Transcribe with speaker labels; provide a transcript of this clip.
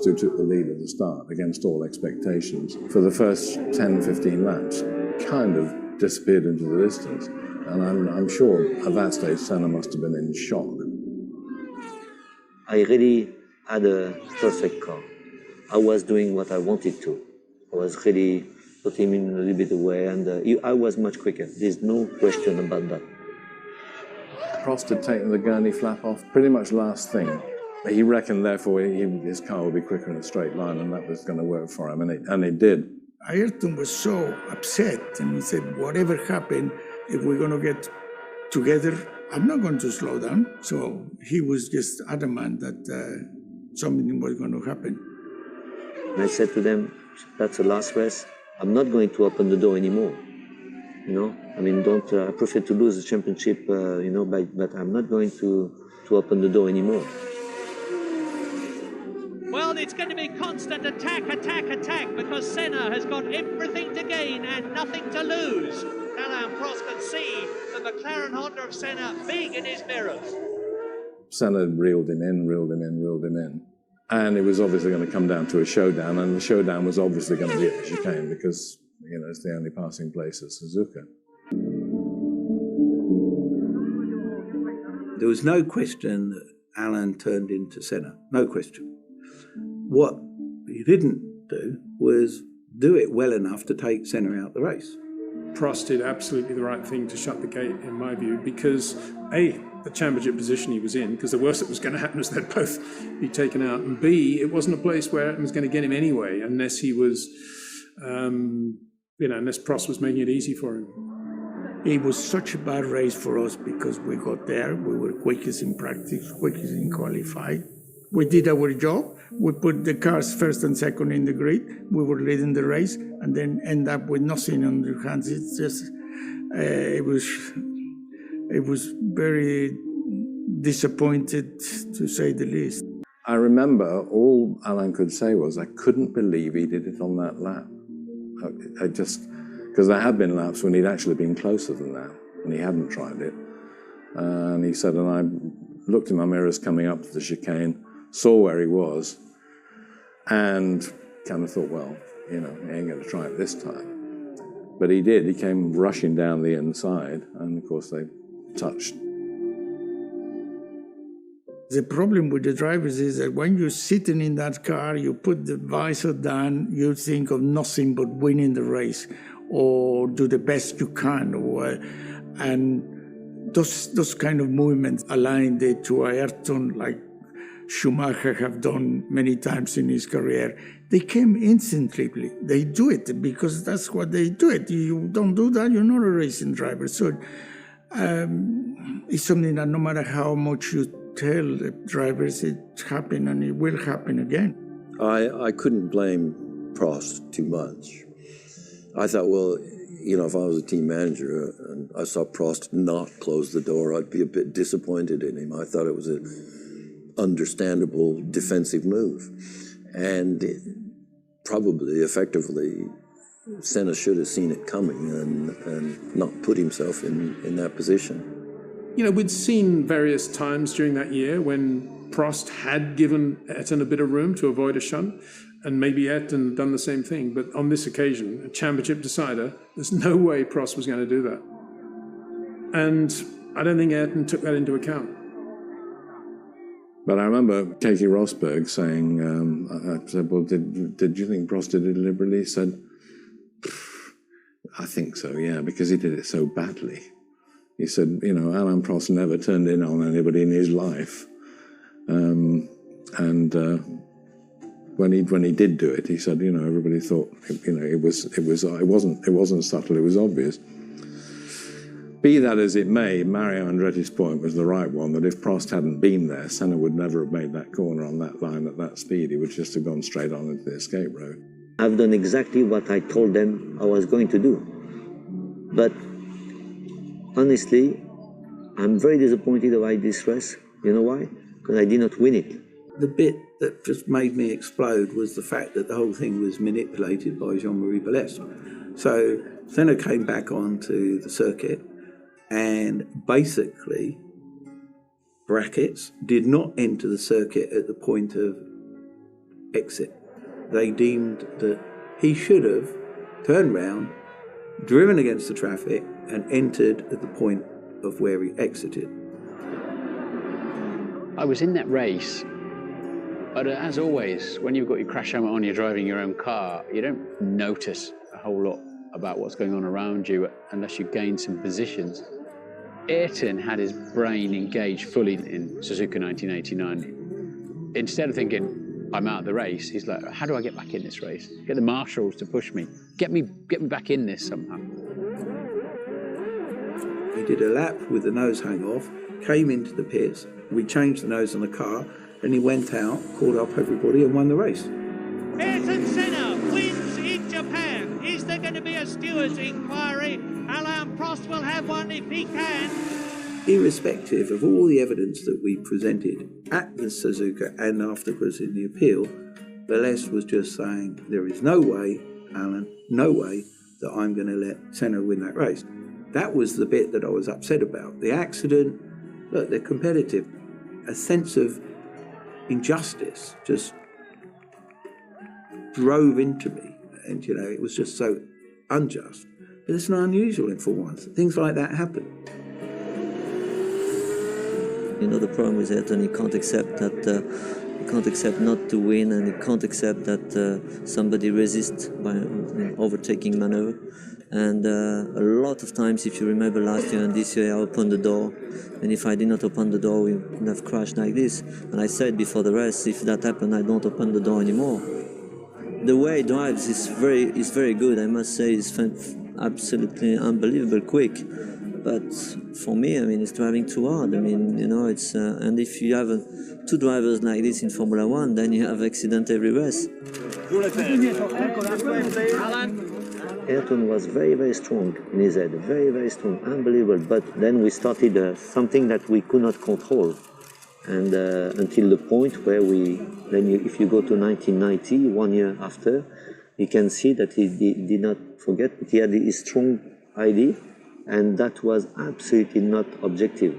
Speaker 1: Prost, who took the lead at the start against all expectations, for the first 10, 15 laps, kind of disappeared into the distance. And I'm sure at that stage Senna must have been in shock.
Speaker 2: I really had a perfect car. I was doing what I wanted to. I was really putting him in a little bit away, and I was much quicker. There's no question about that.
Speaker 1: Prost had taken the gurney flap off pretty much last thing. He reckoned, therefore, his car would be quicker in a straight line, and that was going to work for him, and it did.
Speaker 3: Ayrton was so upset, and he said, whatever happened, if we're going to get together, I'm not going to slow down. So he was just adamant that something was going to happen.
Speaker 2: And I said to them, that's the last race. I'm not going to open the door anymore. You know, I mean, I prefer to lose the championship, but I'm not going to open the door anymore.
Speaker 4: Well, it's going to be constant attack, because Senna has got everything to gain and nothing to lose. Alain Prost can see the McLaren Honda of Senna big in his mirrors.
Speaker 1: Senna reeled him in. And it was obviously going to come down to a showdown, and the showdown was obviously going to be at the chicane because, you know, it's the only passing place at Suzuka.
Speaker 5: There was no question that Alain turned into Senna, no question. What he didn't do was do it well enough to take Senna out the race.
Speaker 6: Prost did absolutely the right thing to shut the gate, in my view, because A, the championship position he was in, because the worst that was going to happen is they'd both be taken out, and B, it wasn't a place where it was going to get him anyway, unless he was, unless Prost was making it easy for him.
Speaker 3: It was such a bad race for us because we got there, we were quickest in practice, quickest in qualify. We did our job. We put the cars first and second in the grid. We were leading the race, and then end up with nothing on their hands. It's just, it was very disappointed, to say the least.
Speaker 1: I remember all Alain could say was, I couldn't believe he did it on that lap. I just, because there had been laps when he'd actually been closer than that, and he hadn't tried it. And he said, and I looked in my mirrors coming up to the chicane, saw where he was, and kind of thought, well, you know, he ain't going to try it this time. But he did. He came rushing down the inside, and of course they touched.
Speaker 3: The problem with the drivers is that when you're sitting in that car, you put the visor down, you think of nothing but winning the race or do the best you can. And those kind of movements Alain did to Ayrton, like Schumacher have done many times in his career, they came instantly. They do it because that's what they do it. You don't do that, you're not a racing driver. So it's something that no matter how much you tell the drivers, it happened and it will happen again.
Speaker 7: I couldn't blame Prost too much. I thought, well, you know, if I was a team manager and I saw Prost not close the door, I'd be a bit disappointed in him. I thought it was an understandable defensive move. And probably, effectively, Senna should have seen it coming and not put himself in that position.
Speaker 6: You know, we'd seen various times during that year when Prost had given Ayrton a bit of room to avoid a shunt, and maybe Ayrton had done the same thing. But on this occasion, a championship decider, there's no way Prost was going to do that. And I don't think Ayrton took that into account.
Speaker 1: But I remember Katie Rosberg saying, I said, well, did you think Prost did it deliberately? He said, I think so, yeah, because he did it so badly. He said, you know, Alain Prost never turned in on anybody in his life. When he did do it, he said, you know, everybody thought, you know, it wasn't subtle, it was obvious. Be that as it may, Mario Andretti's point was the right one, that if Prost hadn't been there, Senna would never have made that corner on that line at that speed. He would just have gone straight on into the escape road.
Speaker 2: I've done exactly what I told them I was going to do. But honestly, I'm very disappointed about this race. You know why? Because I did not win it.
Speaker 5: The bit that just made me explode was the fact that the whole thing was manipulated by Jean-Marie Balestre. So Senna came back onto the circuit and basically, brackets, did not enter the circuit at the point of exit. They deemed that he should have turned round, driven against the traffic, and entered at the point of where he exited.
Speaker 8: I was in that race, but as always, when you've got your crash helmet on, you're driving your own car, you don't notice a whole lot about what's going on around you unless you gain some positions. Ayrton had his brain engaged fully in Suzuka 1989. Instead of thinking, I'm out of the race, he's like, how do I get back in this race? Get the marshals to push me. Get me back in this somehow.
Speaker 5: He did a lap with the nose hang off, came into the pits, we changed the nose on the car, and he went out, called up everybody and won the race.
Speaker 4: Ayrton Senna wins in Japan. Is there going to be a steward's inquiry? Alain Prost will have one if he can.
Speaker 5: Irrespective of all the evidence that we presented at the Suzuka and afterwards in the appeal, Velez was just saying, there is no way, Alain, no way that I'm going to let Senna win that race. That was the bit that I was upset about. The accident, look, they're competitive. A sense of injustice just drove into me. And, you know, it was just so unjust. But it's not unusual in Formula 1. Things like that happen.
Speaker 2: You know, the problem with Ayrton, he can't accept that, he can't accept not to win, and he can't accept that somebody resists by overtaking maneuver. And a lot of times, if you remember last year and this year, I opened the door, and if I did not open the door, we would have crashed like this. And I said before the race, if that happened, I don't open the door anymore. The way he drives is very good, I must say. It's absolutely unbelievable quick. But for me, I mean, it's driving too hard. I mean, you know, it's and if you have two drivers like this in Formula 1, then you have accident every race. Ayrton was very, very strong in his head, very, very strong, unbelievable. But then we started something that we could not control. And until the point where if you go to 1990, 1 year after, you can see that he did not forget that he had his strong idea, and that was absolutely not objective,